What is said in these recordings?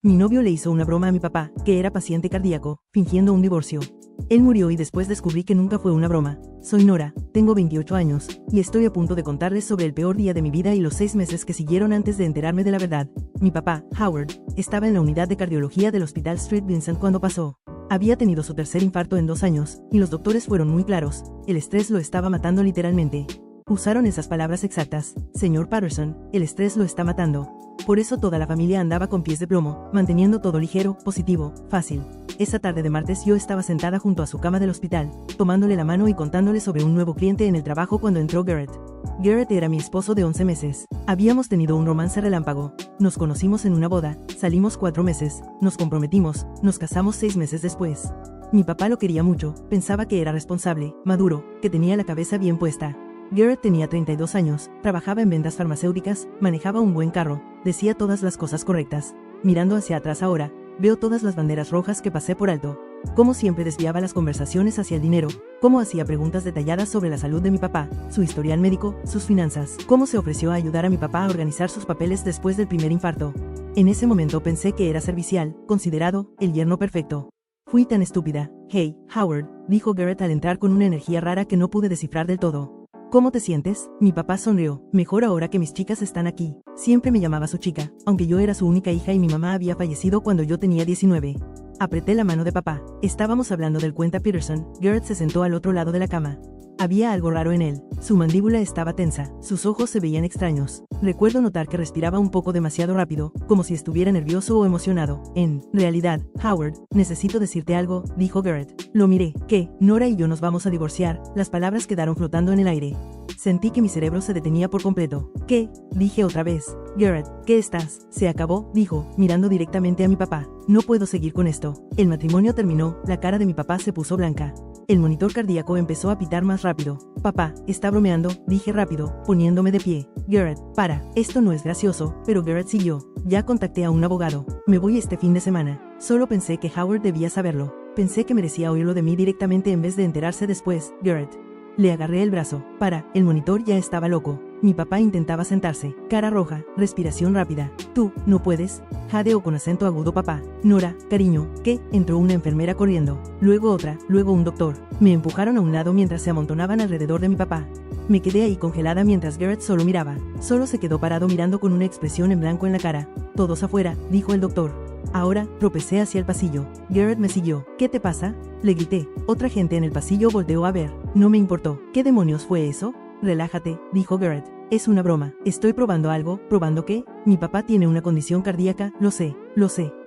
Mi novio le hizo una broma a mi papá, que era paciente cardíaco, fingiendo un divorcio. Él murió y después descubrí que nunca fue una broma. Soy Nora, tengo 28 años, y estoy a punto de contarles sobre el peor día de mi vida y los 6 meses que siguieron antes de enterarme de la verdad. Mi papá, Howard, estaba en la unidad de cardiología del Hospital St. Vincent cuando pasó. Había tenido su tercer infarto en 2 años, y los doctores fueron muy claros, el estrés lo estaba matando literalmente. Usaron esas palabras exactas, señor Patterson, el estrés lo está matando. Por eso toda la familia andaba con pies de plomo, manteniendo todo ligero, positivo, fácil. Esa tarde de martes yo estaba sentada junto a su cama del hospital, tomándole la mano y contándole sobre un nuevo cliente en el trabajo cuando entró Garrett. Garrett era mi esposo de 11 meses. Habíamos tenido un romance relámpago. Nos conocimos en una boda, salimos 4 meses, nos comprometimos, nos casamos 6 meses después. Mi papá lo quería mucho, pensaba que era responsable, maduro, que tenía la cabeza bien puesta. Garrett tenía 32 años, trabajaba en ventas farmacéuticas, manejaba un buen carro, decía todas las cosas correctas. Mirando hacia atrás ahora, veo todas las banderas rojas que pasé por alto. Cómo siempre desviaba las conversaciones hacia el dinero, cómo hacía preguntas detalladas sobre la salud de mi papá, su historial médico, sus finanzas, cómo se ofreció a ayudar a mi papá a organizar sus papeles después del primer infarto. En ese momento pensé que era servicial, considerado, el yerno perfecto. Fui tan estúpida. Hey, Howard, dijo Garrett al entrar con una energía rara que no pude descifrar del todo. ¿Cómo te sientes? Mi papá sonrió. Mejor ahora que mis chicas están aquí. Siempre me llamaba su chica, aunque yo era su única hija y mi mamá había fallecido cuando yo tenía 19. Apreté la mano de papá. Estábamos hablando del cuenta Peterson. Garrett se sentó al otro lado de la cama. Había algo raro en él. Su mandíbula estaba tensa, sus ojos se veían extraños. Recuerdo notar que respiraba un poco demasiado rápido, como si estuviera nervioso o emocionado. En realidad, Howard, necesito decirte algo, dijo Garrett. Lo miré. ¿Qué? Nora y yo nos vamos a divorciar. Las palabras quedaron flotando en el aire. Sentí que mi cerebro se detenía por completo. ¿Qué? Dije otra vez. Garrett, ¿qué estás? Se acabó, dijo, mirando directamente a mi papá. No puedo seguir con esto. El matrimonio terminó, la cara de mi papá se puso blanca. El monitor cardíaco empezó a pitar más rápido. Papá, está bromeando, dije rápido, poniéndome de pie. Garrett, para, esto no es gracioso, pero Garrett siguió. Ya contacté a un abogado. Me voy este fin de semana. Solo pensé que Howard debía saberlo. Pensé que merecía oírlo de mí directamente en vez de enterarse después. Garrett. Le agarré el brazo. Para, el monitor ya estaba loco. Mi papá intentaba sentarse, cara roja, respiración rápida. Tú, no puedes. Jadeó con acento agudo papá. Nora, cariño, ¿qué? Entró una enfermera corriendo. Luego otra, luego un doctor. Me empujaron a un lado mientras se amontonaban alrededor de mi papá. Me quedé ahí congelada mientras Garrett solo miraba. Solo se quedó parado mirando con una expresión en blanco en la cara. Todos afuera, dijo el doctor. Ahora, tropecé hacia el pasillo. Garrett me siguió. ¿Qué te pasa? Le grité. Otra gente en el pasillo volteó a ver. No me importó. ¿Qué demonios fue eso? Relájate, dijo Garrett. Es una broma. Estoy probando algo. ¿Probando qué? Mi papá tiene una condición cardíaca, lo sé,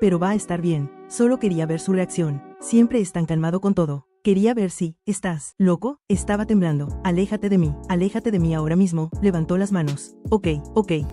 pero va a estar bien. Solo quería ver su reacción. Siempre es tan calmado con todo. Quería ver si, ¿estás loco? Estaba temblando. Aléjate de mí ahora mismo. Levantó las manos. Ok,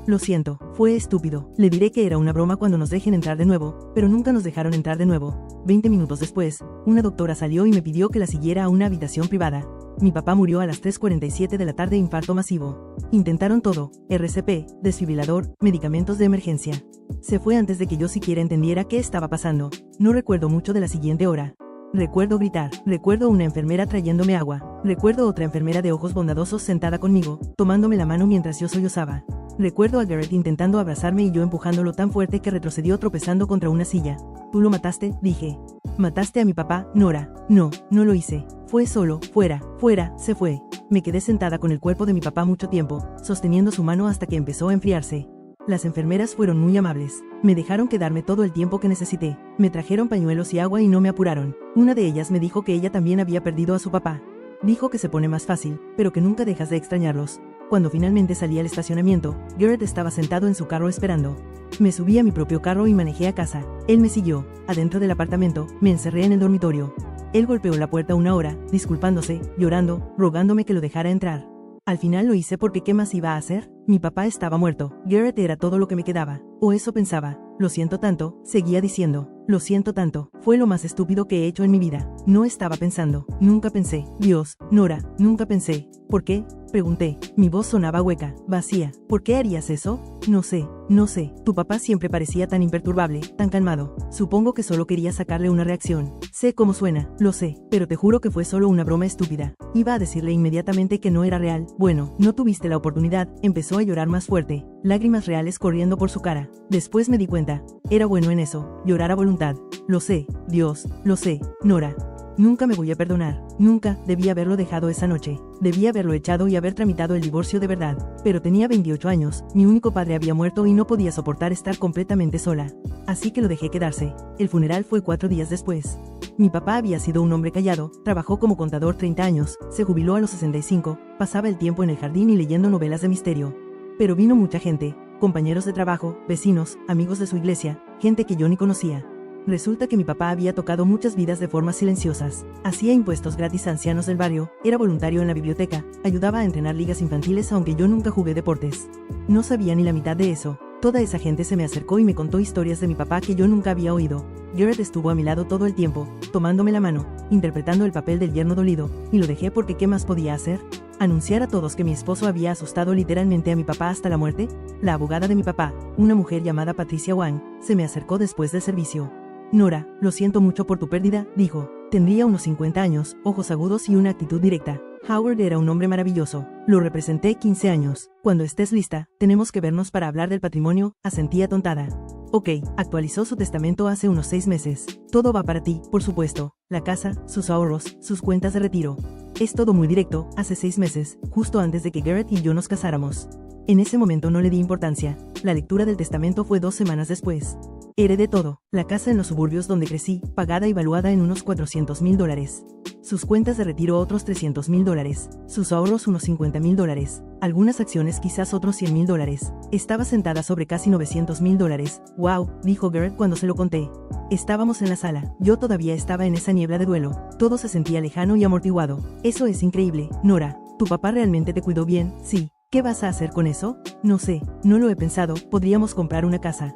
lo siento. Fue estúpido. Le diré que era una broma cuando nos dejen entrar de nuevo, pero nunca nos dejaron entrar de nuevo. 20 minutos después, una doctora salió y me pidió que la siguiera a una habitación privada. Mi papá murió a las 3:47 de la tarde, infarto masivo. Intentaron todo, RCP, desfibrilador, medicamentos de emergencia. Se fue antes de que yo siquiera entendiera qué estaba pasando. No recuerdo mucho de la siguiente hora. Recuerdo gritar, recuerdo una enfermera trayéndome agua, recuerdo otra enfermera de ojos bondadosos sentada conmigo, tomándome la mano mientras yo sollozaba. Recuerdo a Garrett intentando abrazarme y yo empujándolo tan fuerte que retrocedió tropezando contra una silla. Tú lo mataste, dije. Mataste a mi papá, Nora. No lo hice. Fue solo, fuera, se fue. Me quedé sentada con el cuerpo de mi papá mucho tiempo, sosteniendo su mano hasta que empezó a enfriarse. Las enfermeras fueron muy amables. Me dejaron quedarme todo el tiempo que necesité. Me trajeron pañuelos y agua y no me apuraron. Una de ellas me dijo que ella también había perdido a su papá. Dijo que se pone más fácil, pero que nunca dejas de extrañarlos. Cuando finalmente salí al estacionamiento, Garrett estaba sentado en su carro esperando. Me subí a mi propio carro y manejé a casa. Él me siguió. Adentro del apartamento, me encerré en el dormitorio. Él golpeó la puerta 1 hora, disculpándose, llorando, rogándome que lo dejara entrar. Al final lo hice porque ¿qué más iba a hacer? Mi papá estaba muerto. Garrett era todo lo que me quedaba. O eso pensaba. Lo siento tanto, seguía diciendo. Lo siento tanto. Fue lo más estúpido que he hecho en mi vida. No estaba pensando. Nunca pensé. Dios, Nora, nunca pensé. ¿Por qué? Pregunté. Mi voz sonaba hueca, vacía. ¿Por qué harías eso? No sé, no sé. Tu papá siempre parecía tan imperturbable, tan calmado. Supongo que solo quería sacarle una reacción. Sé cómo suena, lo sé, pero te juro que fue solo una broma estúpida. Iba a decirle inmediatamente que no era real. Bueno, no tuviste la oportunidad. Empezó a llorar más fuerte, lágrimas reales corriendo por su cara. Después me di cuenta. Era bueno en eso, llorar a voluntad. Lo sé, Dios, lo sé, Nora. Nunca me voy a perdonar, nunca. Debí haberlo dejado esa noche, debí haberlo echado y haber tramitado el divorcio de verdad, pero tenía 28 años, mi único padre había muerto y no podía soportar estar completamente sola. Así que lo dejé quedarse. El funeral fue 4 días después. Mi papá había sido un hombre callado, trabajó como contador 30 años, se jubiló a los 65, pasaba el tiempo en el jardín y leyendo novelas de misterio. Pero vino mucha gente, compañeros de trabajo, vecinos, amigos de su iglesia, gente que yo ni conocía. Resulta que mi papá había tocado muchas vidas de formas silenciosas. Hacía impuestos gratis a ancianos del barrio, era voluntario en la biblioteca, ayudaba a entrenar ligas infantiles aunque yo nunca jugué deportes. No sabía ni la mitad de eso. Toda esa gente se me acercó y me contó historias de mi papá que yo nunca había oído. Garrett estuvo a mi lado todo el tiempo, tomándome la mano, interpretando el papel del yerno dolido, y lo dejé porque ¿qué más podía hacer? ¿Anunciar a todos que mi esposo había asustado literalmente a mi papá hasta la muerte? La abogada de mi papá, una mujer llamada Patricia Wang, se me acercó después del servicio. Nora, lo siento mucho por tu pérdida, dijo. Tendría unos 50 años, ojos agudos y una actitud directa. Howard era un hombre maravilloso. Lo representé 15 años. Cuando estés lista, tenemos que vernos para hablar del patrimonio, asentí atontada. Ok, actualizó su testamento hace unos 6 meses. Todo va para ti, por supuesto. La casa, sus ahorros, sus cuentas de retiro. Es todo muy directo. Hace 6 meses, justo antes de que Garrett y yo nos casáramos. En ese momento no le di importancia. La lectura del testamento fue 2 semanas después. Heredé todo, la casa en los suburbios donde crecí, pagada y valuada en unos $400,000. Sus cuentas de retiro otros $300,000, sus ahorros unos $50,000, algunas acciones quizás otros $100,000. Estaba sentada sobre casi $900,000. Wow, dijo Garrett cuando se lo conté. Estábamos en la sala, yo todavía estaba en esa niebla de duelo, todo se sentía lejano y amortiguado. Eso es increíble, Nora, tu papá realmente te cuidó bien, sí. ¿Qué vas a hacer con eso? No sé, no lo he pensado. Podríamos comprar una casa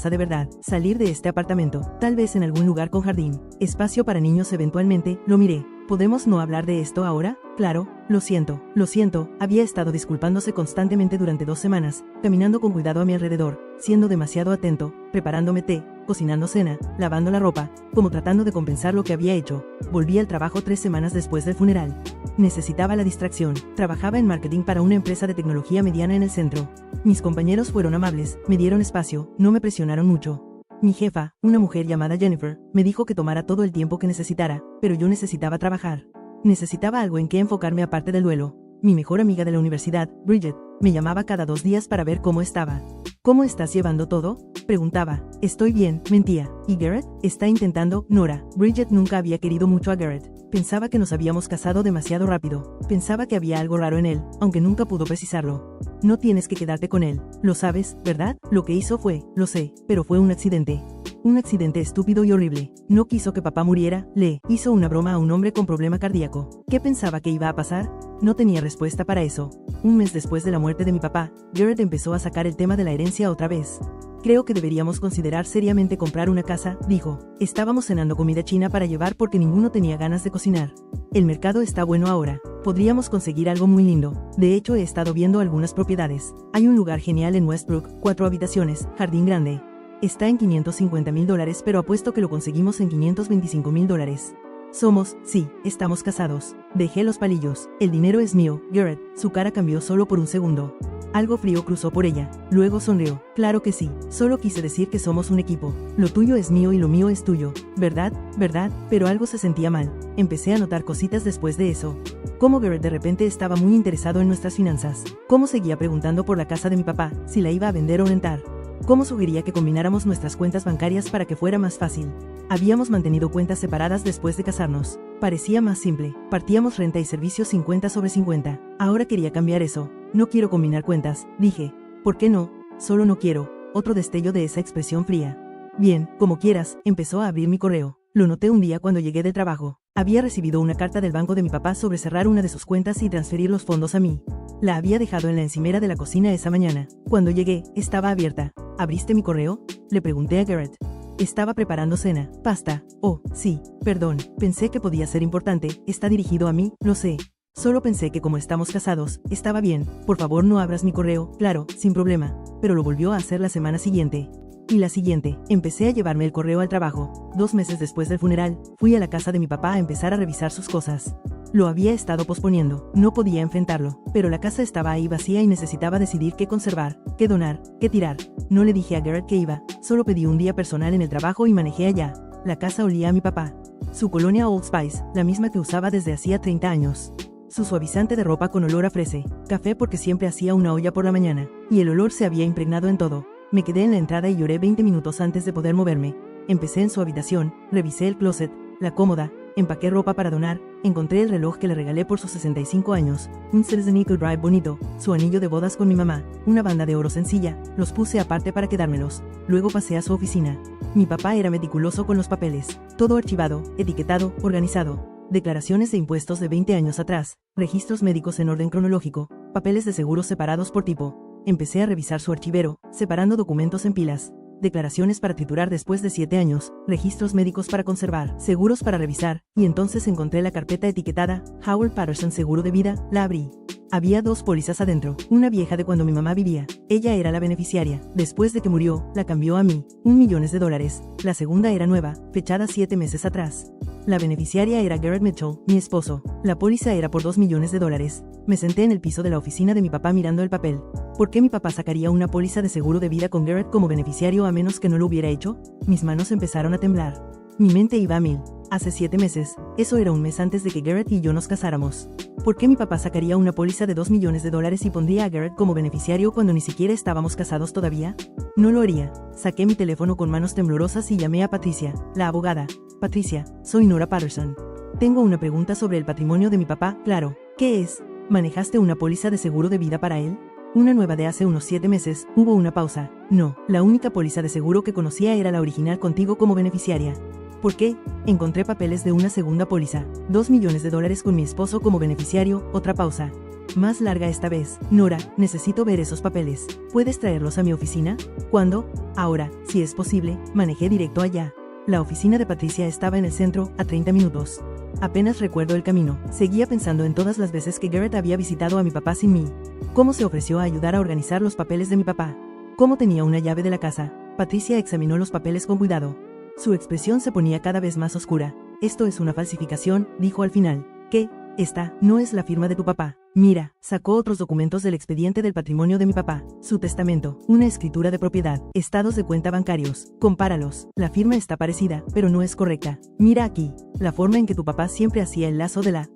de verdad, salir de este apartamento, tal vez en algún lugar con jardín, espacio para niños eventualmente. Lo miré. ¿Podemos no hablar de esto ahora? Claro, lo siento, había estado disculpándose constantemente durante 2 semanas, caminando con cuidado a mi alrededor, siendo demasiado atento, preparándome té, cocinando cena, lavando la ropa, como tratando de compensar lo que había hecho. Volví al trabajo 3 semanas después del funeral. Necesitaba la distracción. Trabajaba en marketing para una empresa de tecnología mediana en el centro. Mis compañeros fueron amables, me dieron espacio, no me presionaron mucho. Mi jefa, una mujer llamada Jennifer, me dijo que tomara todo el tiempo que necesitara, pero yo necesitaba trabajar. Necesitaba algo en que enfocarme aparte del duelo. Mi mejor amiga de la universidad, Bridget, me llamaba cada 2 días para ver cómo estaba. ¿Cómo estás llevando todo? Preguntaba. Estoy bien, mentía. ¿Y Garrett? Está intentando, Nora. Bridget nunca había querido mucho a Garrett. Pensaba que nos habíamos casado demasiado rápido. Pensaba que había algo raro en él, aunque nunca pudo precisarlo. No tienes que quedarte con él. Lo sabes, ¿verdad? Lo que hizo fue, lo sé, pero fue un accidente. Un accidente estúpido y horrible. No quiso que papá muriera, le hizo una broma a un hombre con problema cardíaco. ¿Qué pensaba que iba a pasar? No tenía respuesta para eso. Un mes después de la muerte de mi papá, Garrett empezó a sacar el tema de la herencia otra vez. Creo que deberíamos considerar seriamente comprar una casa, dijo. Estábamos cenando comida china para llevar porque ninguno tenía ganas de cocinar. El mercado está bueno ahora. Podríamos conseguir algo muy lindo. De hecho, he estado viendo algunas propiedades. Hay un lugar genial en Westbrook, 4 habitaciones, jardín grande. Está en $550,000, pero apuesto que lo conseguimos en $525,000. Estamos casados. Dejé los palillos. El dinero es mío, Garrett. Su cara cambió solo por un segundo. Algo frío cruzó por ella. Luego sonrió. Claro que sí. Solo quise decir que somos un equipo. Lo tuyo es mío y lo mío es tuyo. ¿Verdad? Pero algo se sentía mal. Empecé a notar cositas después de eso. Cómo Garrett de repente estaba muy interesado en nuestras finanzas. Cómo seguía preguntando por la casa de mi papá, si la iba a vender o rentar. Cómo sugería que combináramos nuestras cuentas bancarias para que fuera más fácil. Habíamos mantenido cuentas separadas después de casarnos. Parecía más simple. Partíamos renta y servicios 50/50. Ahora quería cambiar eso. No quiero combinar cuentas, dije. ¿Por qué no? Solo no quiero. Otro destello de esa expresión fría. Bien, como quieras, empezó a abrir mi correo. Lo noté un día cuando llegué del trabajo. Había recibido una carta del banco de mi papá sobre cerrar una de sus cuentas y transferir los fondos a mí. La había dejado en la encimera de la cocina esa mañana. Cuando llegué, estaba abierta. ¿Abriste mi correo? Le pregunté a Garrett. Estaba preparando cena. Pasta. Oh, sí, perdón. Pensé que podía ser importante. Está dirigido a mí, lo sé. Solo pensé que como estamos casados, estaba bien. Por favor no abras mi correo. Claro, sin problema. Pero lo volvió a hacer la semana siguiente. Y la siguiente, empecé a llevarme el correo al trabajo. 2 meses después del funeral, fui a la casa de mi papá a empezar a revisar sus cosas. Lo había estado posponiendo, no podía enfrentarlo, pero la casa estaba ahí vacía y necesitaba decidir qué conservar, qué donar, qué tirar. No le dije a Garrett que iba, solo pedí un día personal en el trabajo y manejé allá. La casa olía a mi papá. Su colonia Old Spice, la misma que usaba desde hacía 30 años. Su suavizante de ropa con olor a frese, café porque siempre hacía una olla por la mañana, y el olor se había impregnado en todo. Me quedé en la entrada y lloré 20 minutos antes de poder moverme. Empecé en su habitación, revisé el closet, la cómoda, empaqué ropa para donar, encontré el reloj que le regalé por sus 65 años, un Sears Nickel Drive bonito, su anillo de bodas con mi mamá, una banda de oro sencilla, los puse aparte para quedármelos. Luego pasé a su oficina. Mi papá era meticuloso con los papeles, todo archivado, etiquetado, organizado. Declaraciones de impuestos de 20 años atrás, registros médicos en orden cronológico, papeles de seguros separados por tipo. Empecé a revisar su archivero, separando documentos en pilas. Declaraciones para triturar después de 7 años, registros médicos para conservar, seguros para revisar, y entonces encontré la carpeta etiquetada, Howard Patterson Seguro de Vida, la abrí. Había 2 pólizas adentro, una vieja de cuando mi mamá vivía, ella era la beneficiaria, después de que murió, la cambió a mí, $1 millón, la segunda era nueva, fechada 7 meses atrás. La beneficiaria era Garrett Mitchell, mi esposo, la póliza era por $2 millones. Me senté en el piso de la oficina de mi papá mirando el papel. ¿Por qué mi papá sacaría una póliza de seguro de vida con Garrett como beneficiario a menos que no lo hubiera hecho? Mis manos empezaron a temblar. Mi mente iba a mil. Hace 7 meses, eso era un mes antes de que Garrett y yo nos casáramos. ¿Por qué mi papá sacaría una póliza de $2 millones y pondría a Garrett como beneficiario cuando ni siquiera estábamos casados todavía? No lo haría. Saqué mi teléfono con manos temblorosas y llamé a Patricia, la abogada. Patricia, soy Nora Patterson. Tengo una pregunta sobre el patrimonio de mi papá, claro. ¿Qué es? ¿Manejaste una póliza de seguro de vida para él? Una nueva de hace unos 7 meses, hubo una pausa. No, la única póliza de seguro que conocía era la original contigo como beneficiaria. ¿Por qué? Encontré papeles de una segunda póliza. $2 millones con mi esposo como beneficiario, otra pausa. Más larga esta vez. Nora, necesito ver esos papeles. ¿Puedes traerlos a mi oficina? ¿Cuándo? Ahora, si es posible, manejé directo allá. La oficina de Patricia estaba en el centro, a 30 minutos. Apenas recuerdo el camino, seguía pensando en todas las veces que Garrett había visitado a mi papá sin mí. Cómo se ofreció a ayudar a organizar los papeles de mi papá. Cómo tenía una llave de la casa. Patricia examinó los papeles con cuidado. Su expresión se ponía cada vez más oscura. Esto es una falsificación, dijo al final. ¿Qué? Esta no es la firma de tu papá. Mira, sacó otros documentos del expediente del patrimonio de mi papá. Su testamento, una escritura de propiedad, estados de cuenta bancarios. Compáralos. La firma está parecida, pero no es correcta. Mira aquí, la forma en que tu papá siempre hacía el lazo de la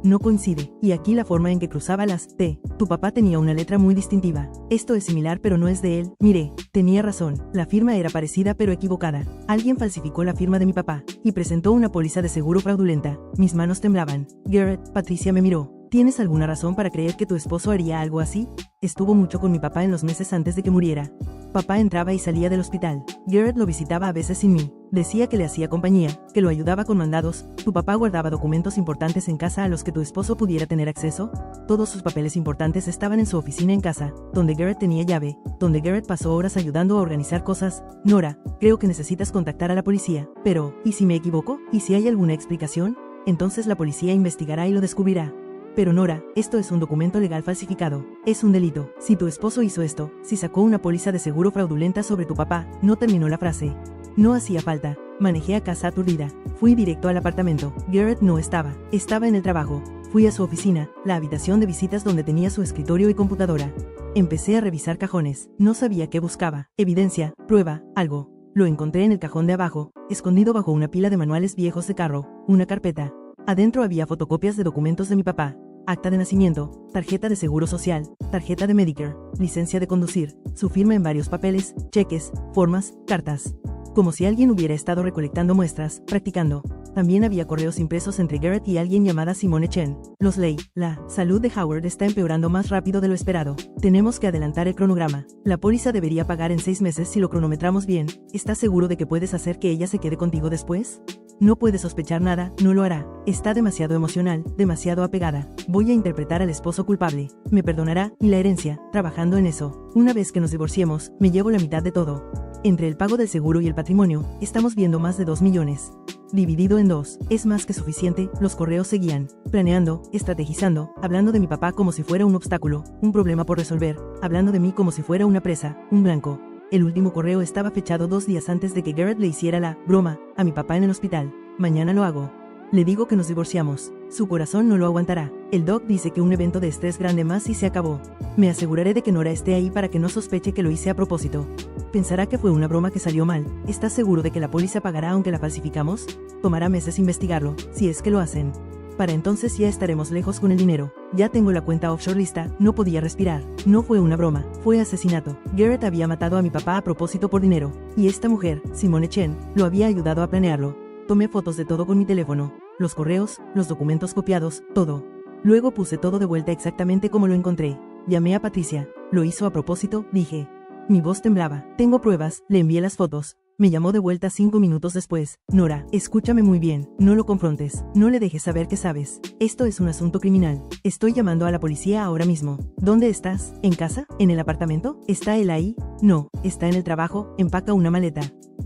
no coincide, y aquí la forma en que cruzaba las T. Tu papá tenía una letra muy distintiva. Esto es similar pero no es de él. Mire, tenía razón, la firma era parecida pero equivocada. Alguien falsificó la firma de mi papá, y presentó una póliza de seguro fraudulenta. Mis manos temblaban. Garrett, Patricia me miró. ¿Tienes alguna razón para creer que tu esposo haría algo así? Estuvo mucho con mi papá en los meses antes de que muriera. Papá entraba y salía del hospital. Garrett lo visitaba a veces sin mí. Decía que le hacía compañía, que lo ayudaba con mandados. ¿Tu papá guardaba documentos importantes en casa a los que tu esposo pudiera tener acceso? Todos sus papeles importantes estaban en su oficina en casa, donde Garrett tenía llave, donde Garrett pasó horas ayudando a organizar cosas. Nora, creo que necesitas contactar a la policía. Pero, ¿y si me equivoco? ¿Y si hay alguna explicación? Entonces la policía investigará y lo descubrirá. Pero Nora, esto es un documento legal falsificado. Es un delito. Si tu esposo hizo esto, si sacó una póliza de seguro fraudulenta sobre tu papá, no terminó la frase. No hacía falta. Manejé a casa aturdida. Fui directo al apartamento. Garrett no estaba. Estaba en el trabajo. Fui a su oficina, la habitación de visitas donde tenía su escritorio y computadora. Empecé a revisar cajones. No sabía qué buscaba. Evidencia, prueba, algo. Lo encontré en el cajón de abajo, escondido bajo una pila de manuales viejos de carro, una carpeta. Adentro había fotocopias de documentos de mi papá, acta de nacimiento, tarjeta de seguro social, tarjeta de Medicare, licencia de conducir, su firma en varios papeles, cheques, formas, cartas. Como si alguien hubiera estado recolectando muestras, practicando. También había correos impresos entre Garrett y alguien llamada Simone Chen. Los leí. La salud de Howard está empeorando más rápido de lo esperado. Tenemos que adelantar el cronograma. La póliza debería pagar en 6 meses si lo cronometramos bien. ¿Estás seguro de que puedes hacer que ella se quede contigo después? No puede sospechar nada, no lo hará. Está demasiado emocional, demasiado apegada. Voy a interpretar al esposo culpable. Me perdonará, y la herencia, trabajando en eso. Una vez que nos divorciemos, me llevo la mitad de todo. Entre el pago del seguro y el patrimonio, estamos viendo más de $2 millones. dividido en dos. Es más que suficiente, los correos seguían, planeando, estrategizando, hablando de mi papá como si fuera un obstáculo, un problema por resolver, hablando de mí como si fuera una presa, un blanco. El último correo estaba fechado 2 días antes de que Garrett le hiciera la broma a mi papá en el hospital. Mañana lo hago. Le digo que nos divorciamos. Su corazón no lo aguantará. El doc dice que un evento de estrés grande más y se acabó. Me aseguraré de que Nora esté ahí para que no sospeche que lo hice a propósito. Pensará que fue una broma que salió mal. ¿Estás seguro de que la póliza pagará aunque la falsificamos? Tomará meses investigarlo, si es que lo hacen. Para entonces ya estaremos lejos con el dinero. Ya tengo la cuenta offshore lista, no podía respirar. No fue una broma, fue asesinato. Garrett había matado a mi papá a propósito por dinero. Y esta mujer, Simone Chen, lo había ayudado a planearlo. Tomé fotos de todo con mi teléfono. Los correos, los documentos copiados, todo. Luego puse todo de vuelta exactamente como lo encontré. Llamé a Patricia. Lo hizo a propósito, dije. Mi voz temblaba. Tengo pruebas, le envié las fotos. Me llamó de vuelta 5 minutos después. Nora, escúchame muy bien, no lo confrontes, no le dejes saber que sabes. Esto es un asunto criminal. Estoy llamando a la policía ahora mismo. ¿Dónde estás? ¿En casa? ¿En el apartamento? ¿Está él ahí? No, está en el trabajo, empaca una maleta.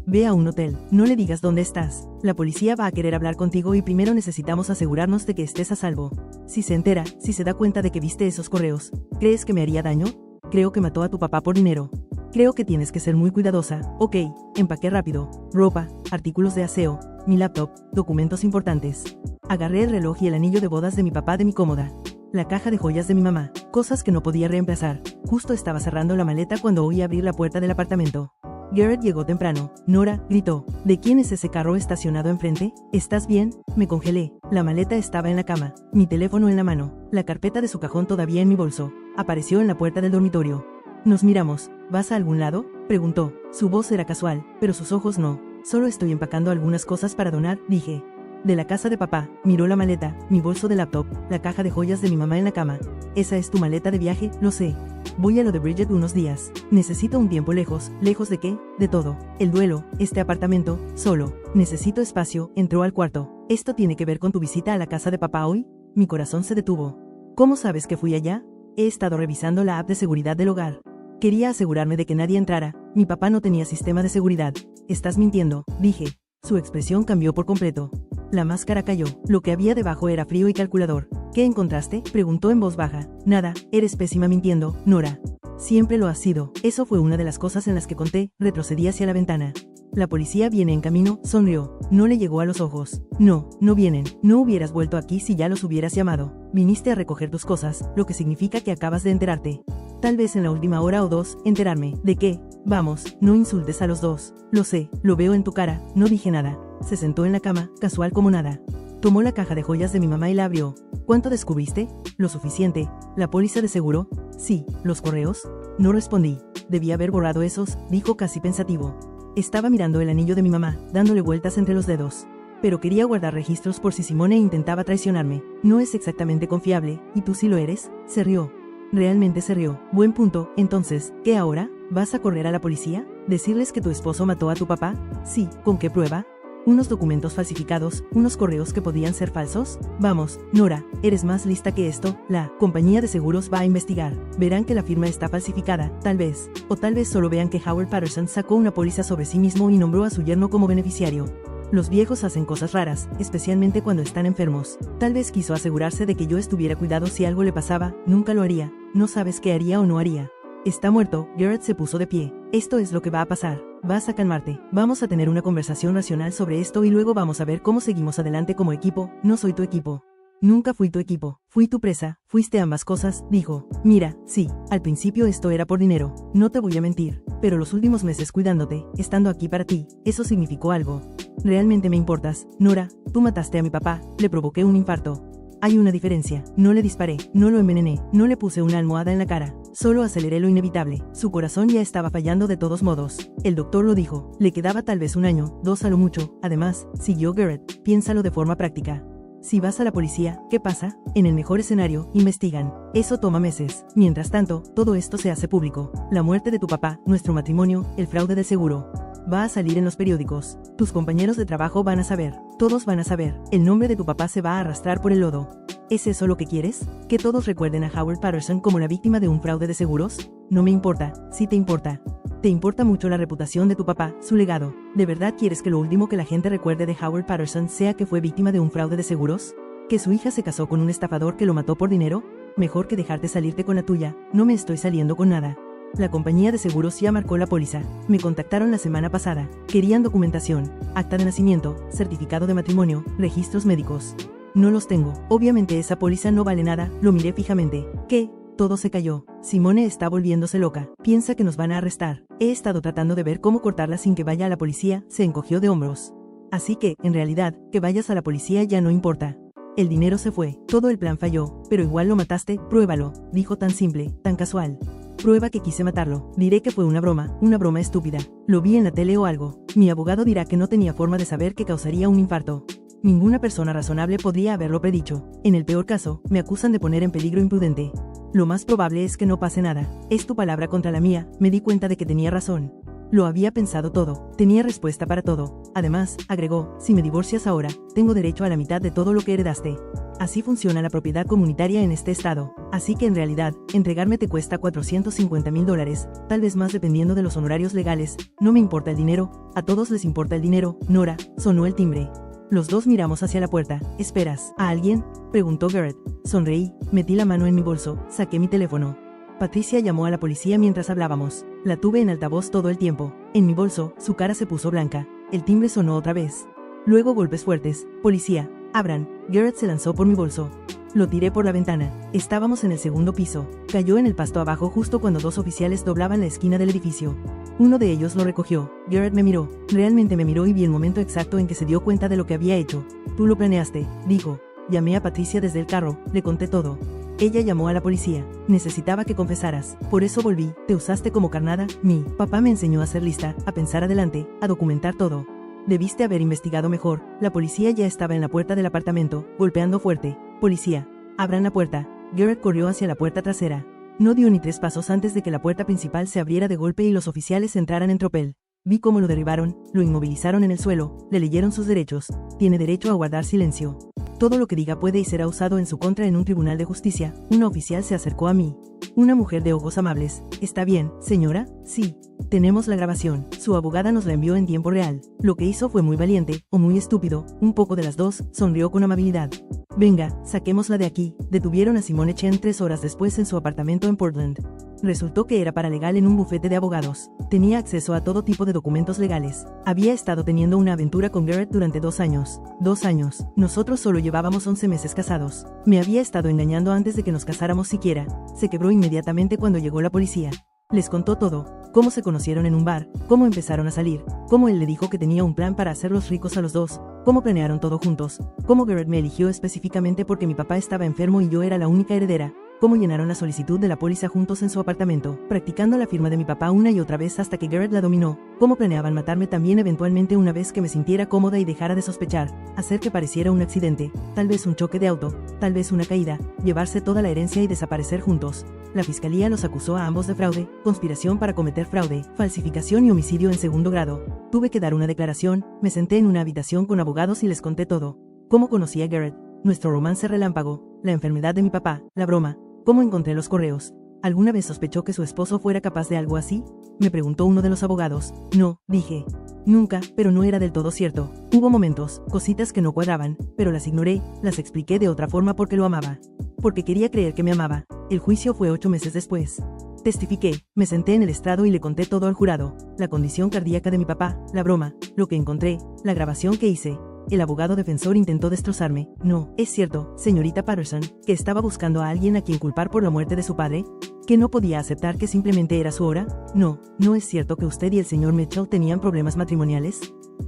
Ve a un hotel, no le digas dónde estás. La policía va a querer hablar contigo y primero necesitamos asegurarnos de que estés a salvo. Si se entera, si se da cuenta de que viste esos correos, ¿crees que me haría daño? Creo que mató a tu papá por dinero. Creo que tienes que ser muy cuidadosa. Ok, empaqué rápido. Ropa, artículos de aseo, mi laptop, documentos importantes. Agarré el reloj y el anillo de bodas de mi papá de mi cómoda. La caja de joyas de mi mamá, cosas que no podía reemplazar. Justo estaba cerrando la maleta cuando oí abrir la puerta del apartamento. Garrett llegó temprano. Nora, gritó. ¿De quién es ese carro estacionado enfrente? ¿Estás bien? Me congelé. La maleta estaba en la cama, mi teléfono en la mano, la carpeta de su cajón todavía en mi bolso. Apareció en la puerta del dormitorio. Nos miramos. ¿Vas a algún lado? Preguntó. Su voz era casual, pero sus ojos no. Solo estoy empacando algunas cosas para donar, dije. De la casa de papá, miró la maleta, mi bolso de laptop, la caja de joyas de mi mamá en la cama. Esa es tu maleta de viaje, lo sé. Voy a lo de Bridget unos días. Necesito un tiempo lejos. ¿Lejos de qué? De todo. El duelo, este apartamento, solo. Necesito espacio, entró al cuarto. ¿Esto tiene que ver con tu visita a la casa de papá hoy? Mi corazón se detuvo. ¿Cómo sabes que fui allá? He estado revisando la app de seguridad del hogar. Quería asegurarme de que nadie entrara. Mi papá no tenía sistema de seguridad. Estás mintiendo, dije. Su expresión cambió por completo. La máscara cayó. Lo que había debajo era frío y calculador. ¿Qué encontraste? Preguntó en voz baja. Nada, eres pésima mintiendo, Nora. Siempre lo has sido. Eso fue una de las cosas en las que conté. Retrocedí hacia la ventana. La policía viene en camino, sonrió. No le llegó a los ojos. No, no vienen. No hubieras vuelto aquí si ya los hubieras llamado. Viniste a recoger tus cosas, lo que significa que acabas de enterarte. Tal vez en la última hora o dos, enterarme. ¿De qué? Vamos, no insultes a los dos. Lo sé, lo veo en tu cara. No dije nada. Se sentó en la cama, casual como nada. Tomó la caja de joyas de mi mamá y la abrió. ¿Cuánto descubriste? Lo suficiente. ¿La póliza de seguro? Sí. ¿Los correos? No respondí. Debí haber borrado esos, dijo casi pensativo. Estaba mirando el anillo de mi mamá, dándole vueltas entre los dedos. Pero quería guardar registros por si Simone intentaba traicionarme. No es exactamente confiable, ¿y tú sí lo eres? Se rió. Realmente se rió. Buen punto. Entonces, ¿qué ahora? ¿Vas a correr a la policía? ¿Decirles que tu esposo mató a tu papá? Sí. ¿Con qué prueba? ¿Unos documentos falsificados? ¿Unos correos que podían ser falsos? Vamos, Nora, eres más lista que esto. La compañía de seguros va a investigar. Verán que la firma está falsificada, tal vez. O tal vez solo vean que Howard Patterson sacó una póliza sobre sí mismo y nombró a su yerno como beneficiario. Los viejos hacen cosas raras, especialmente cuando están enfermos. Tal vez quiso asegurarse de que yo estuviera cuidado si algo le pasaba. Nunca lo haría. No sabes qué haría o no haría. Está muerto. Garrett se puso de pie. Esto es lo que va a pasar. Vas a calmarte. Vamos a tener una conversación racional sobre esto y luego vamos a ver cómo seguimos adelante como equipo. No soy tu equipo. Nunca fui tu equipo. Fui tu presa. Fuiste ambas cosas, dijo. Mira, sí, al principio esto era por dinero. No te voy a mentir. Pero los últimos meses cuidándote, estando aquí para ti, eso significó algo. Realmente me importas. Nora, tú mataste a mi papá. Le provoqué un infarto. Hay una diferencia. No le disparé, no lo envenené, no le puse una almohada en la cara. Solo aceleré lo inevitable. Su corazón ya estaba fallando de todos modos. El doctor lo dijo. Le quedaba tal vez 1 año, 2 a lo mucho. Además, siguió Garrett, piénsalo de forma práctica. Si vas a la policía, ¿qué pasa? En el mejor escenario, investigan. Eso toma meses. Mientras tanto, todo esto se hace público. La muerte de tu papá, nuestro matrimonio, el fraude del seguro. Va a salir en los periódicos. Tus compañeros de trabajo van a saber. Todos van a saber. El nombre de tu papá se va a arrastrar por el lodo. ¿Es eso lo que quieres? ¿Que todos recuerden a Howard Patterson como la víctima de un fraude de seguros? No me importa. Sí te importa. Te importa mucho la reputación de tu papá, su legado. ¿De verdad quieres que lo último que la gente recuerde de Howard Patterson sea que fue víctima de un fraude de seguros? ¿Que su hija se casó con un estafador que lo mató por dinero? Mejor que dejarte salirte con la tuya. No me estoy saliendo con nada. La compañía de seguros ya marcó la póliza. Me contactaron la semana pasada. Querían documentación, acta de nacimiento, certificado de matrimonio, registros médicos. No los tengo. Obviamente esa póliza no vale nada. Lo miré fijamente. ¿Qué? Todo se cayó. Simone está volviéndose loca. Piensa que nos van a arrestar. He estado tratando de ver cómo cortarla sin que vaya a la policía. Se encogió de hombros. Así que, en realidad, que vayas a la policía ya no importa. El dinero se fue. Todo el plan falló. Pero igual lo mataste. Pruébalo. Dijo tan simple, tan casual. Prueba que quise matarlo. Diré que fue una broma estúpida. Lo vi en la tele o algo. Mi abogado dirá que no tenía forma de saber que causaría un infarto. Ninguna persona razonable podría haberlo predicho. En el peor caso, me acusan de poner en peligro imprudente. Lo más probable es que no pase nada. Es tu palabra contra la mía. Me di cuenta de que tenía razón. Lo había pensado todo. Tenía respuesta para todo. Además, agregó, si me divorcias ahora, tengo derecho a la mitad de todo lo que heredaste. Así funciona la propiedad comunitaria en este estado. Así que en realidad, entregarme te cuesta $450,000, tal vez más dependiendo de los honorarios legales. No me importa el dinero. A todos les importa el dinero. Nora, sonó el timbre. Los dos miramos hacia la puerta. ¿Esperas a alguien?, preguntó Garrett. Sonreí, metí la mano en mi bolso, saqué mi teléfono. Patricia llamó a la policía mientras hablábamos. La tuve en altavoz todo el tiempo. En mi bolso, su cara se puso blanca. El timbre sonó otra vez. Luego golpes fuertes. Policía, abran. Garrett se lanzó por mi bolso. Lo tiré por la ventana. Estábamos en el segundo piso. Cayó en el pasto abajo justo cuando dos oficiales doblaban la esquina del edificio. Uno de ellos lo recogió. Garrett me miró. Realmente me miró y vi el momento exacto en que se dio cuenta de lo que había hecho. Tú lo planeaste, dijo. Llamé a Patricia desde el carro, le conté todo. Ella llamó a la policía. Necesitaba que confesaras. Por eso volví. Te usaste como carnada. Mi papá me enseñó a ser lista, a pensar adelante, a documentar todo. Debiste haber investigado mejor. La policía ya estaba en la puerta del apartamento, golpeando fuerte. Policía, abran la puerta. Garrett corrió hacia la puerta trasera. No dio ni 3 pasos antes de que la puerta principal se abriera de golpe y los oficiales entraran en tropel. Vi cómo lo derribaron, lo inmovilizaron en el suelo, le leyeron sus derechos. Tiene derecho a guardar silencio. Todo lo que diga puede y será usado en su contra en un tribunal de justicia. Una oficial se acercó a mí. Una mujer de ojos amables. ¿Está bien, señora? Sí. Tenemos la grabación. Su abogada nos la envió en tiempo real. Lo que hizo fue muy valiente, o muy estúpido, un poco de las dos, sonrió con amabilidad. Venga, saquémosla de aquí. Detuvieron a Simone Chen 3 horas después en su apartamento en Portland. Resultó que era paralegal en un bufete de abogados. Tenía acceso a todo tipo de documentos legales. Había estado teniendo una aventura con Garrett durante 2 años. 2 años. Nosotros solo llevábamos 11 meses casados. Me había estado engañando antes de que nos casáramos siquiera. Se quebró inmediatamente cuando llegó la policía. Les contó todo. Cómo se conocieron en un bar, cómo empezaron a salir, cómo él le dijo que tenía un plan para hacerlos ricos a los dos, cómo planearon todo juntos, cómo Garrett me eligió específicamente porque mi papá estaba enfermo y yo era la única heredera, cómo llenaron la solicitud de la póliza juntos en su apartamento, practicando la firma de mi papá una y otra vez hasta que Garrett la dominó, cómo planeaban matarme también eventualmente una vez que me sintiera cómoda y dejara de sospechar, hacer que pareciera un accidente, tal vez un choque de auto, tal vez una caída, llevarse toda la herencia y desaparecer juntos. La fiscalía los acusó a ambos de fraude, conspiración para cometer fraude, falsificación y homicidio en segundo grado. Tuve que dar una declaración, me senté en una habitación con abogados y les conté todo. Cómo conocí a Garrett, nuestro romance relámpago, la enfermedad de mi papá, la broma, cómo encontré los correos. ¿Alguna vez sospechó que su esposo fuera capaz de algo así?, me preguntó uno de los abogados. No, dije. Nunca, pero no era del todo cierto. Hubo momentos, cositas que no cuadraban, pero las ignoré, las expliqué de otra forma porque lo amaba. Porque quería creer que me amaba. El juicio fue 8 meses después. Testifiqué, me senté en el estrado y le conté todo al jurado. La condición cardíaca de mi papá, la broma, lo que encontré, la grabación que hice. El abogado defensor intentó destrozarme. No, es cierto, señorita Patterson, que estaba buscando a alguien a quien culpar por la muerte de su padre. ¿Que no podía aceptar que simplemente era su hora? No, ¿no es cierto que usted y el señor Mitchell tenían problemas matrimoniales?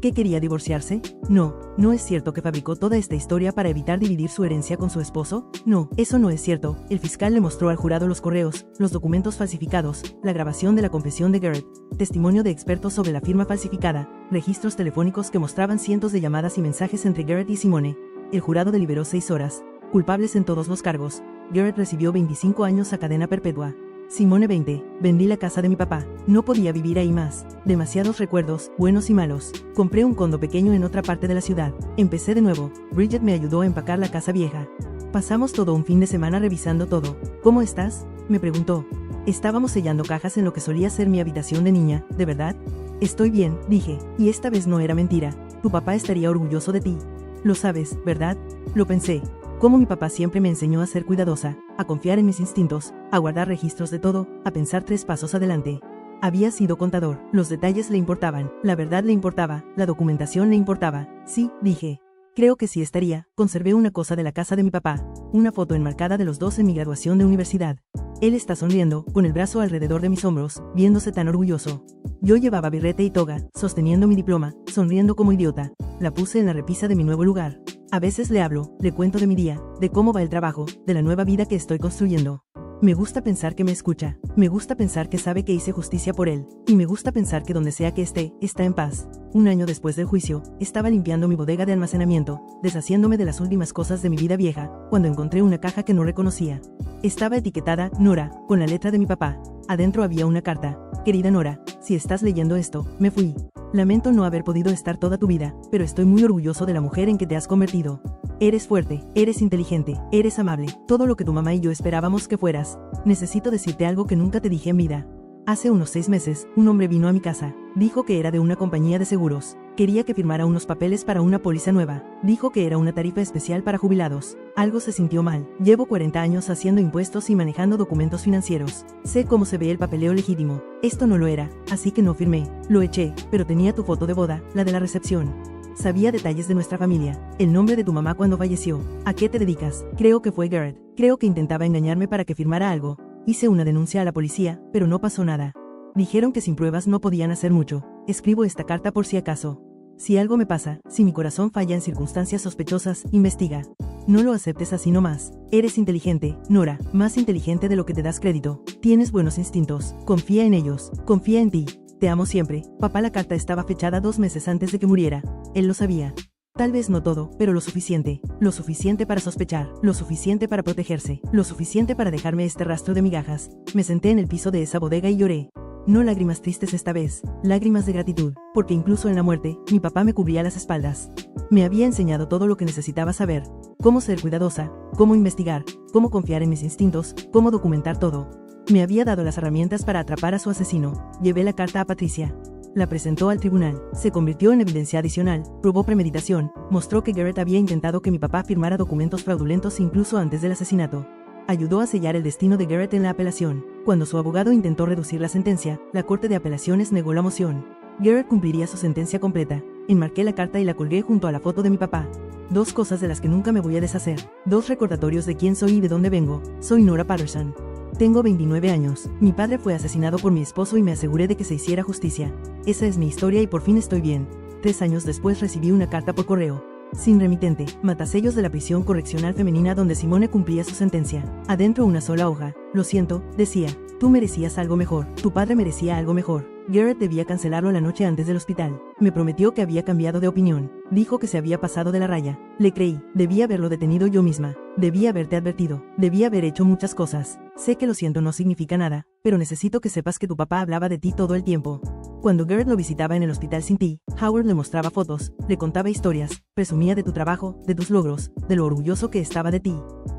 ¿Que quería divorciarse? No, ¿no es cierto que fabricó toda esta historia para evitar dividir su herencia con su esposo? No, eso no es cierto. El fiscal le mostró al jurado los correos, los documentos falsificados, la grabación de la confesión de Garrett, testimonio de expertos sobre la firma falsificada, registros telefónicos que mostraban cientos de llamadas y mensajes entre Garrett y Simone. El jurado deliberó 6 horas. Culpables en todos los cargos. Garrett recibió 25 años a cadena perpetua. Simone 20. Vendí la casa de mi papá. No podía vivir ahí más. Demasiados recuerdos, buenos y malos. Compré un condo pequeño en otra parte de la ciudad. Empecé de nuevo. Bridget me ayudó a empacar la casa vieja. Pasamos todo un fin de semana revisando todo. ¿Cómo estás?, me preguntó. Estábamos sellando cajas en lo que solía ser mi habitación de niña, ¿de verdad? Estoy bien, dije, y esta vez no era mentira. Tu papá estaría orgulloso de ti. Lo sabes, ¿verdad? Lo pensé. Como mi papá siempre me enseñó a ser cuidadosa, a confiar en mis instintos, a guardar registros de todo, a pensar 3 pasos adelante. Había sido contador, los detalles le importaban, la verdad le importaba, la documentación le importaba. Sí, dije. Creo que sí estaría. Conservé una cosa de la casa de mi papá, una foto enmarcada de los dos en mi graduación de universidad. Él está sonriendo, con el brazo alrededor de mis hombros, viéndose tan orgulloso. Yo llevaba birrete y toga, sosteniendo mi diploma, sonriendo como idiota. La puse en la repisa de mi nuevo lugar. A veces le hablo, le cuento de mi día, de cómo va el trabajo, de la nueva vida que estoy construyendo. Me gusta pensar que me escucha, me gusta pensar que sabe que hice justicia por él, y me gusta pensar que donde sea que esté, está en paz. Un año después del juicio, estaba limpiando mi bodega de almacenamiento, deshaciéndome de las últimas cosas de mi vida vieja, cuando encontré una caja que no reconocía. Estaba etiquetada, Nora, con la letra de mi papá. Adentro había una carta. Querida Nora, si estás leyendo esto, me fui. Lamento no haber podido estar toda tu vida, pero estoy muy orgulloso de la mujer en que te has convertido. Eres fuerte, eres inteligente, eres amable, todo lo que tu mamá y yo esperábamos que fueras. Necesito decirte algo que nunca te dije en vida. Hace unos 6 meses, un hombre vino a mi casa. Dijo que era de una compañía de seguros. Quería que firmara unos papeles para una póliza nueva. Dijo que era una tarifa especial para jubilados. Algo se sintió mal. Llevo 40 años haciendo impuestos y manejando documentos financieros. Sé cómo se ve el papeleo legítimo. Esto no lo era, así que no firmé. Lo eché, pero tenía tu foto de boda, la de la recepción. Sabía detalles de nuestra familia, el nombre de tu mamá cuando falleció. ¿A qué te dedicas? Creo que fue Garrett. Creo que intentaba engañarme para que firmara algo. Hice una denuncia a la policía, pero no pasó nada. Dijeron que sin pruebas no podían hacer mucho. Escribo esta carta por si acaso. Si algo me pasa, si mi corazón falla en circunstancias sospechosas, investiga. No lo aceptes así nomás. Eres inteligente, Nora, más inteligente de lo que te das crédito. Tienes buenos instintos. Confía en ellos. Confía en ti. Te amo siempre. Papá, la carta estaba fechada 2 meses antes de que muriera. Él lo sabía. Tal vez no todo, pero lo suficiente. Lo suficiente para sospechar, lo suficiente para protegerse, lo suficiente para dejarme este rastro de migajas. Me senté en el piso de esa bodega y lloré. No lágrimas tristes esta vez, lágrimas de gratitud, porque incluso en la muerte, mi papá me cubría las espaldas. Me había enseñado todo lo que necesitaba saber. Cómo ser cuidadosa, cómo investigar, cómo confiar en mis instintos, cómo documentar todo. Me había dado las herramientas para atrapar a su asesino. Llevé la carta a Patricia. La presentó al tribunal. Se convirtió en evidencia adicional. Probó premeditación. Mostró que Garrett había intentado que mi papá firmara documentos fraudulentos incluso antes del asesinato. Ayudó a sellar el destino de Garrett en la apelación. Cuando su abogado intentó reducir la sentencia, la Corte de Apelaciones negó la moción. Garrett cumpliría su sentencia completa. Enmarqué la carta y la colgué junto a la foto de mi papá. 2 cosas de las que nunca me voy a deshacer. 2 recordatorios de quién soy y de dónde vengo. Soy Nora Patterson. Tengo 29 años. Mi padre fue asesinado por mi esposo y me aseguré de que se hiciera justicia. Esa es mi historia y por fin estoy bien. 3 años después recibí una carta por correo. Sin remitente, matasellos de la prisión correccional femenina donde Simone cumplía su sentencia. Adentro una sola hoja. Lo siento, decía. Tú merecías algo mejor. Tu padre merecía algo mejor. Garrett debía cancelarlo la noche antes del hospital. Me prometió que había cambiado de opinión. Dijo que se había pasado de la raya. Le creí. Debía haberlo detenido yo misma. Debía haberte advertido. Debía haber hecho muchas cosas. Sé que lo siento no significa nada, pero necesito que sepas que tu papá hablaba de ti todo el tiempo. Cuando Garrett lo visitaba en el hospital sin ti, Howard le mostraba fotos, le contaba historias, presumía de tu trabajo, de tus logros, de lo orgulloso que estaba de ti.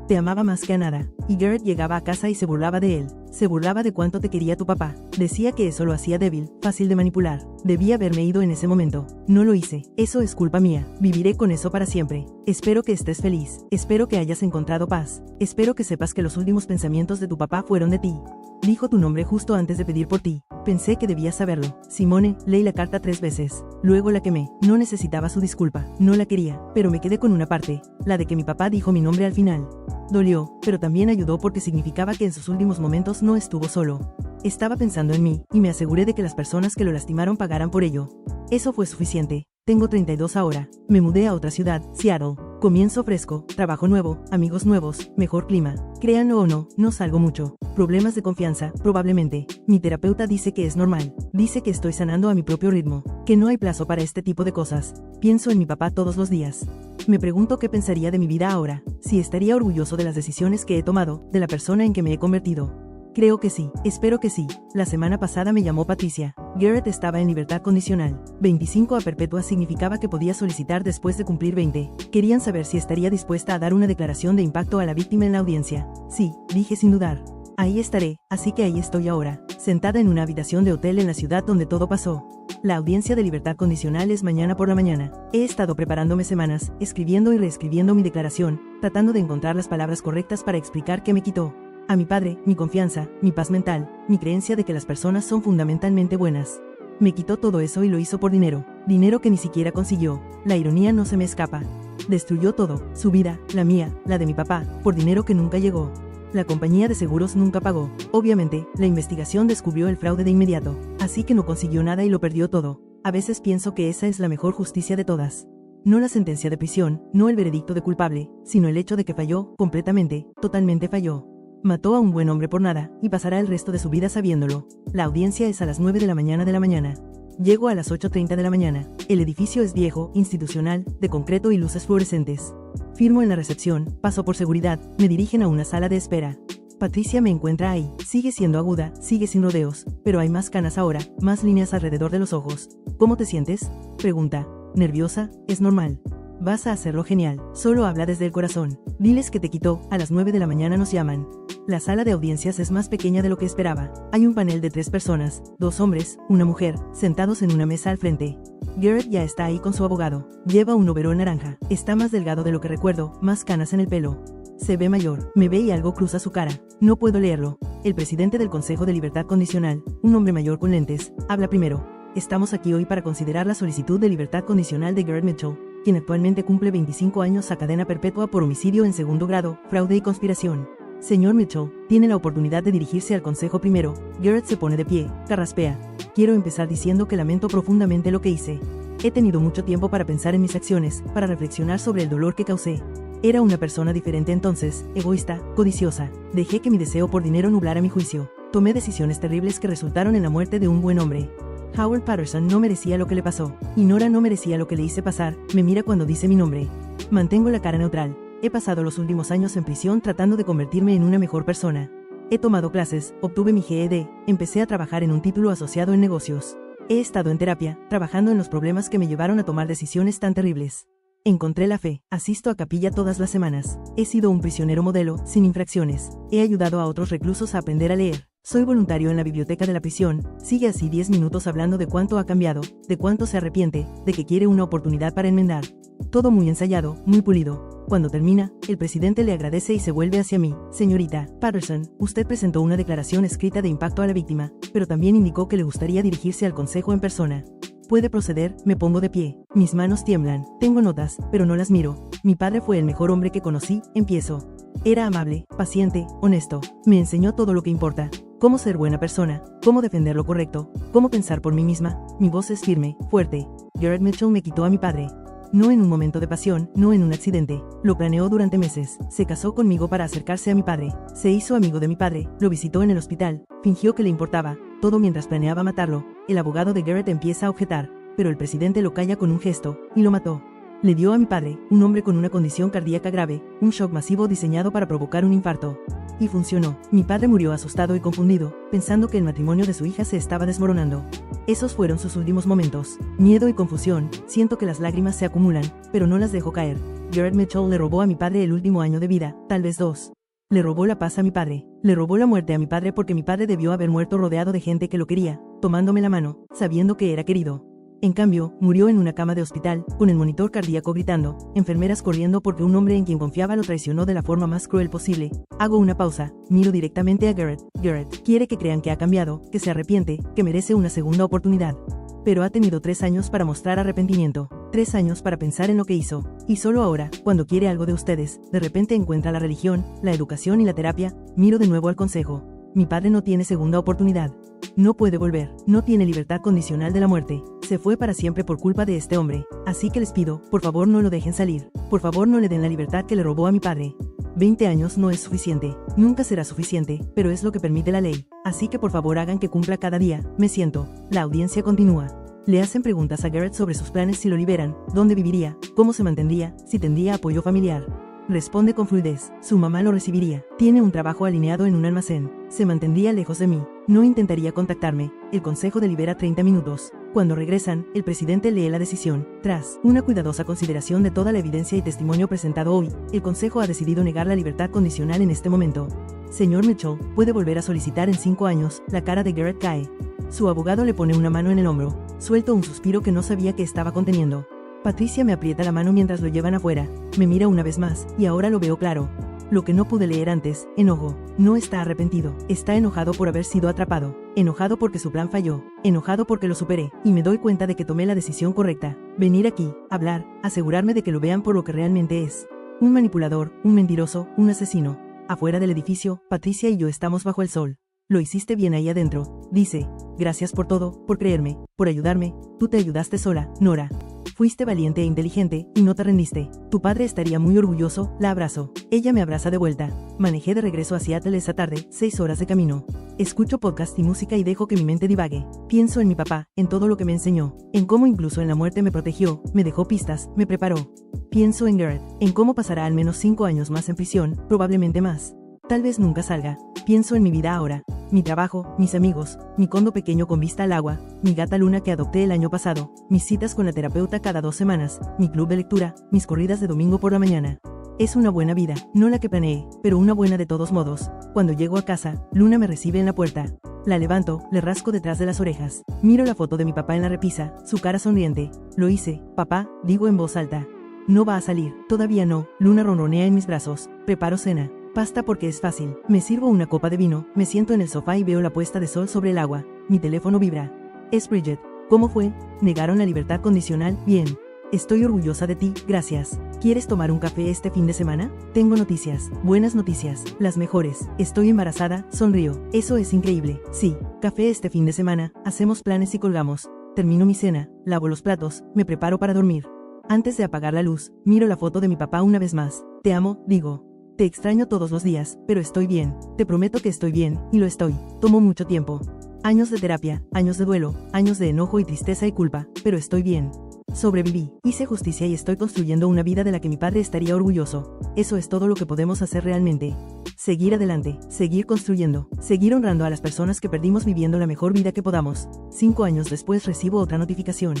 Te amaba más que a nada, y Garrett llegaba a casa y se burlaba de él. Se burlaba de cuánto te quería tu papá. Decía que eso lo hacía débil, fácil de manipular. Debía haberme ido en ese momento. No lo hice. Eso es culpa mía. Viviré con eso para siempre. Espero que estés feliz. Espero que hayas encontrado paz. Espero que sepas que los últimos pensamientos de tu papá fueron de ti. Dijo tu nombre justo antes de pedir por ti. Pensé que debías saberlo. Simone, leí la carta 3 veces. Luego la quemé. No necesitaba su disculpa. No la quería. Pero me quedé con una parte. La de que mi papá dijo mi nombre al final. Dolió, pero también ayudó porque significaba que en sus últimos momentos no estuvo solo. Estaba pensando en mí, y me aseguré de que las personas que lo lastimaron pagaran por ello. Eso fue suficiente. Tengo 32 ahora. Me mudé a otra ciudad, Seattle. Comienzo fresco, trabajo nuevo, amigos nuevos, mejor clima. Créanlo o no, no salgo mucho. Problemas de confianza, probablemente. Mi terapeuta dice que es normal. Dice que estoy sanando a mi propio ritmo. Que no hay plazo para este tipo de cosas. Pienso en mi papá todos los días. Me pregunto qué pensaría de mi vida ahora. Si estaría orgulloso de las decisiones que he tomado, de la persona en que me he convertido. Creo que sí, espero que sí. La semana pasada me llamó Patricia. Garrett estaba en libertad condicional. 25 a perpetua significaba que podía solicitar después de cumplir 20. Querían saber si estaría dispuesta a dar una declaración de impacto a la víctima en la audiencia. Sí, dije sin dudar. Ahí estaré, así que ahí estoy ahora, sentada en una habitación de hotel en la ciudad donde todo pasó. La audiencia de libertad condicional es mañana por la mañana. He estado preparándome semanas, escribiendo y reescribiendo mi declaración, tratando de encontrar las palabras correctas para explicar qué me quitó. A mi padre, mi confianza, mi paz mental, mi creencia de que las personas son fundamentalmente buenas. Me quitó todo eso y lo hizo por dinero. Dinero que ni siquiera consiguió. La ironía no se me escapa. Destruyó todo, su vida, la mía, la de mi papá, por dinero que nunca llegó. La compañía de seguros nunca pagó. Obviamente, la investigación descubrió el fraude de inmediato, así que no consiguió nada y lo perdió todo. A veces pienso que esa es la mejor justicia de todas. No la sentencia de prisión, no el veredicto de culpable, sino el hecho de que falló, completamente, totalmente falló. Mató a un buen hombre por nada, y pasará el resto de su vida sabiéndolo. La audiencia es a las 9 de la mañana. Llego a las 8:30 de la mañana. El edificio es viejo, institucional, de concreto y luces fluorescentes. Firmo en la recepción, paso por seguridad, me dirigen a una sala de espera. Patricia me encuentra ahí, sigue siendo aguda, sigue sin rodeos, pero hay más canas ahora, más líneas alrededor de los ojos. ¿Cómo te sientes?, pregunta. ¿Nerviosa? Es normal. Vas a hacerlo genial, solo habla desde el corazón. Diles que te quitó, a las 9 de la mañana nos llaman. La sala de audiencias es más pequeña de lo que esperaba. Hay un panel de 3 personas, 2 hombres, una mujer, sentados en una mesa al frente. Garrett ya está ahí con su abogado. Lleva un overol naranja. Está más delgado de lo que recuerdo, más canas en el pelo. Se ve mayor, me ve y algo cruza su cara. No puedo leerlo. El presidente del Consejo de Libertad Condicional, un hombre mayor con lentes, habla primero. Estamos aquí hoy para considerar la solicitud de libertad condicional de Garrett Mitchell, quien actualmente cumple 25 años a cadena perpetua por homicidio en segundo grado, fraude y conspiración. Señor Mitchell, tiene la oportunidad de dirigirse al consejo primero. Garrett se pone de pie, carraspea. Quiero empezar diciendo que lamento profundamente lo que hice. He tenido mucho tiempo para pensar en mis acciones, para reflexionar sobre el dolor que causé. Era una persona diferente entonces, egoísta, codiciosa. Dejé que mi deseo por dinero nublara mi juicio. Tomé decisiones terribles que resultaron en la muerte de un buen hombre. Howard Patterson no merecía lo que le pasó, y Nora no merecía lo que le hice pasar. Me mira cuando dice mi nombre. Mantengo la cara neutral. He pasado los últimos años en prisión tratando de convertirme en una mejor persona. He tomado clases, obtuve mi GED, empecé a trabajar en un título asociado en negocios. He estado en terapia, trabajando en los problemas que me llevaron a tomar decisiones tan terribles. Encontré la fe, asisto a capilla todas las semanas. He sido un prisionero modelo, sin infracciones. He ayudado a otros reclusos a aprender a leer. Soy voluntario en la biblioteca de la prisión. Sigue así 10 minutos hablando de cuánto ha cambiado, de cuánto se arrepiente, de que quiere una oportunidad para enmendar. Todo muy ensayado, muy pulido. Cuando termina, el presidente le agradece y se vuelve hacia mí. Señorita Patterson, usted presentó una declaración escrita de impacto a la víctima, pero también indicó que le gustaría dirigirse al consejo en persona. Puede proceder. Me pongo de pie. Mis manos tiemblan. Tengo notas, pero no las miro. Mi padre fue el mejor hombre que conocí. Empiezo. Era amable, paciente, honesto. Me enseñó todo lo que importa. Cómo ser buena persona, cómo defender lo correcto, cómo pensar por mí misma. Mi voz es firme, fuerte. Garrett Mitchell me quitó a mi padre. No en un momento de pasión, no en un accidente. Lo planeó durante meses. Se casó conmigo para acercarse a mi padre. Se hizo amigo de mi padre, lo visitó en el hospital, fingió que le importaba, todo mientras planeaba matarlo. El abogado de Garrett empieza a objetar, pero el presidente lo calla con un gesto, y lo mató. Le dio a mi padre, un hombre con una condición cardíaca grave, un shock masivo diseñado para provocar un infarto. Y funcionó. Mi padre murió asustado y confundido, pensando que el matrimonio de su hija se estaba desmoronando. Esos fueron sus últimos momentos. Miedo y confusión. Siento que las lágrimas se acumulan, pero no las dejo caer. Garrett Mitchell le robó a mi padre el último año de vida, tal vez 2. Le robó la paz a mi padre. Le robó la muerte a mi padre porque mi padre debió haber muerto rodeado de gente que lo quería, tomándome la mano, sabiendo que era querido. En cambio, murió en una cama de hospital, con el monitor cardíaco gritando, enfermeras corriendo porque un hombre en quien confiaba lo traicionó de la forma más cruel posible. Hago una pausa, miro directamente a Garrett. Garrett quiere que crean que ha cambiado, que se arrepiente, que merece una segunda oportunidad. Pero ha tenido 3 años para mostrar arrepentimiento, 3 años para pensar en lo que hizo. Y solo ahora, cuando quiere algo de ustedes, de repente encuentra la religión, la educación y la terapia. Miro de nuevo al consejo. Mi padre no tiene segunda oportunidad. No puede volver, no tiene libertad condicional de la muerte. Se fue para siempre por culpa de este hombre. Así que les pido, por favor no lo dejen salir. Por favor no le den la libertad que le robó a mi padre. 20 años no es suficiente. Nunca será suficiente, pero es lo que permite la ley. Así que por favor hagan que cumpla cada día. Me siento. La audiencia continúa. Le hacen preguntas a Garrett sobre sus planes si lo liberan, dónde viviría, cómo se mantendría, si tendría apoyo familiar. Responde con fluidez. Su mamá lo recibiría. Tiene un trabajo alineado en un almacén. Se mantendría lejos de mí. No intentaría contactarme. El consejo delibera 30 minutos. Cuando regresan, el presidente lee la decisión. Tras una cuidadosa consideración de toda la evidencia y testimonio presentado hoy, el consejo ha decidido negar la libertad condicional en este momento. Señor Mitchell, puede volver a solicitar en 5 años. La cara de Garrett cae. Su abogado le pone una mano en el hombro. Suelto un suspiro que no sabía que estaba conteniendo. Patricia me aprieta la mano mientras lo llevan afuera. Me mira una vez más, y ahora lo veo claro. Lo que no pude leer antes, enojo. No está arrepentido, está enojado por haber sido atrapado. Enojado porque su plan falló. Enojado porque lo superé, y me doy cuenta de que tomé la decisión correcta. Venir aquí, hablar, asegurarme de que lo vean por lo que realmente es. Un manipulador, un mentiroso, un asesino. Afuera del edificio, Patricia y yo estamos bajo el sol. Lo hiciste bien ahí adentro, dice. Gracias por todo, por creerme, por ayudarme. Tú te ayudaste sola, Nora. Fuiste valiente e inteligente, y no te rendiste. Tu padre estaría muy orgulloso. La abrazo. Ella me abraza de vuelta. Manejé de regreso a Seattle esa tarde, 6 horas de camino. Escucho podcast y música y dejo que mi mente divague. Pienso en mi papá, en todo lo que me enseñó, en cómo incluso en la muerte me protegió, me dejó pistas, me preparó. Pienso en Garrett, en cómo pasará al menos 5 años más en prisión, probablemente más. Tal vez nunca salga. Pienso en mi vida ahora. Mi trabajo, mis amigos, mi condo pequeño con vista al agua, mi gata Luna que adopté el año pasado, mis citas con la terapeuta cada 2 semanas, mi club de lectura, mis corridas de domingo por la mañana. Es una buena vida, no la que planeé, pero una buena de todos modos. Cuando llego a casa, Luna me recibe en la puerta. La levanto, le rasco detrás de las orejas. Miro la foto de mi papá en la repisa, su cara sonriente. Lo hice, papá, digo en voz alta. No va a salir, todavía no. Luna ronronea en mis brazos. Preparo cena. Pasta porque es fácil. Me sirvo una copa de vino, me siento en el sofá y veo la puesta de sol sobre el agua. Mi teléfono vibra. Es Bridget. ¿Cómo fue? ¿Negaron la libertad condicional? Bien. Estoy orgullosa de ti, gracias. ¿Quieres tomar un café este fin de semana? Tengo noticias, buenas noticias, las mejores. Estoy embarazada, sonrío. Eso es increíble. Sí, café este fin de semana, hacemos planes y colgamos. Termino mi cena, lavo los platos, me preparo para dormir. Antes de apagar la luz, miro la foto de mi papá una vez más. Te amo, digo. Te extraño todos los días, pero estoy bien. Te prometo que estoy bien, y lo estoy. Tomó mucho tiempo. Años de terapia, años de duelo, años de enojo y tristeza y culpa, pero estoy bien. Sobreviví, hice justicia y estoy construyendo una vida de la que mi padre estaría orgulloso. Eso es todo lo que podemos hacer realmente. Seguir adelante, seguir construyendo, seguir honrando a las personas que perdimos viviendo la mejor vida que podamos. 5 años después recibo otra notificación.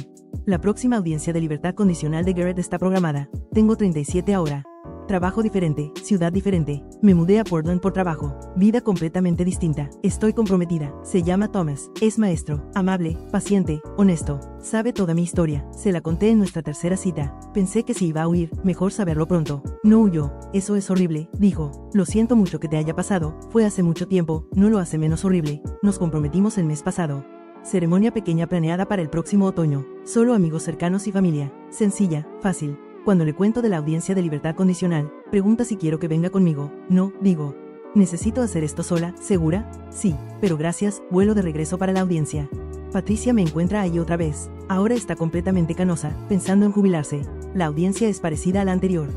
La próxima audiencia de libertad condicional de Garrett está programada. Tengo 37 ahora. Trabajo diferente, ciudad diferente. Me mudé a Portland por trabajo. Vida completamente distinta. Estoy comprometida. Se llama Thomas. Es maestro, amable, paciente, honesto. Sabe toda mi historia. Se la conté en nuestra tercera cita. Pensé que si iba a huir, mejor saberlo pronto. No huyó. Eso es horrible, dijo. Lo siento mucho que te haya pasado. Fue hace mucho tiempo. No lo hace menos horrible. Nos comprometimos el mes pasado. Ceremonia pequeña planeada para el próximo otoño. Solo amigos cercanos y familia. Sencilla, fácil. Cuando le cuento de la audiencia de libertad condicional, pregunta si quiero que venga conmigo. No, digo. ¿Necesito hacer esto sola? ¿Segura? Sí, pero gracias, vuelo de regreso para la audiencia. Patricia me encuentra ahí otra vez. Ahora está completamente canosa, pensando en jubilarse. La audiencia es parecida a la anterior.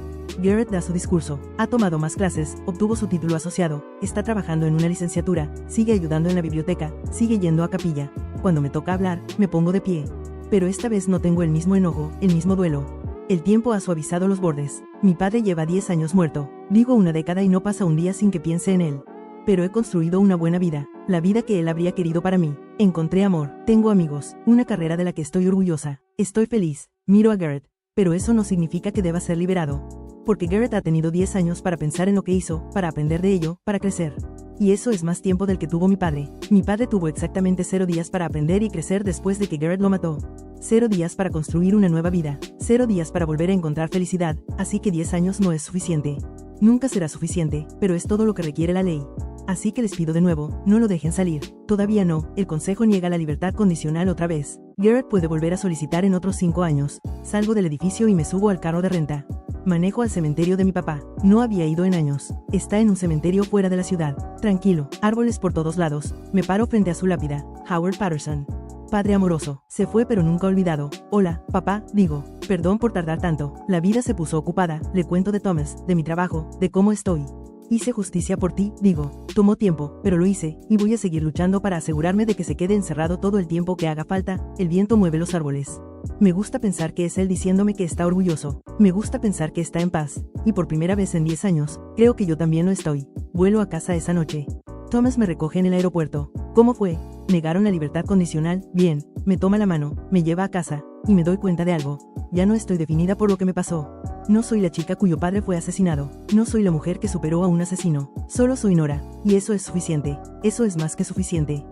Garrett da su discurso, ha tomado más clases, obtuvo su título asociado, está trabajando en una licenciatura, sigue ayudando en la biblioteca, sigue yendo a capilla. Cuando me toca hablar, me pongo de pie. Pero esta vez no tengo el mismo enojo, el mismo duelo. El tiempo ha suavizado los bordes. Mi padre lleva 10 años muerto. Digo una década y no pasa un día sin que piense en él. Pero he construido una buena vida, la vida que él habría querido para mí. Encontré amor, tengo amigos, una carrera de la que estoy orgullosa. Estoy feliz. Miro a Garrett. Pero eso no significa que deba ser liberado. Porque Garrett ha tenido 10 años para pensar en lo que hizo, para aprender de ello, para crecer. Y eso es más tiempo del que tuvo mi padre. Mi padre tuvo exactamente 0 días para aprender y crecer después de que Garrett lo mató. 0 días para construir una nueva vida. 0 días para volver a encontrar felicidad, así que 10 años no es suficiente. Nunca será suficiente, pero es todo lo que requiere la ley. Así que les pido de nuevo, no lo dejen salir. Todavía no, el consejo niega la libertad condicional otra vez. Garrett puede volver a solicitar en otros 5 años. Salgo del edificio y me subo al carro de renta. Manejo al cementerio de mi papá. No había ido en años. Está en un cementerio fuera de la ciudad. Tranquilo, árboles por todos lados. Me paro frente a su lápida. Howard Patterson. Padre amoroso. Se fue pero nunca olvidado. Hola, papá, digo. Perdón por tardar tanto. La vida se puso ocupada. Le cuento de Thomas, de mi trabajo, de cómo estoy. Hice justicia por ti, digo. Tomó tiempo, pero lo hice, y voy a seguir luchando para asegurarme de que se quede encerrado todo el tiempo que haga falta. El viento mueve los árboles. Me gusta pensar que es él diciéndome que está orgulloso. Me gusta pensar que está en paz. Y por primera vez en 10 años, creo que yo también lo estoy. Vuelo a casa esa noche. Thomas me recoge en el aeropuerto. ¿Cómo fue? ¿Negaron la libertad condicional? Bien. Me toma la mano, me lleva a casa, y me doy cuenta de algo. Ya no estoy definida por lo que me pasó. No soy la chica cuyo padre fue asesinado. No soy la mujer que superó a un asesino. Solo soy Nora. Y eso es suficiente. Eso es más que suficiente.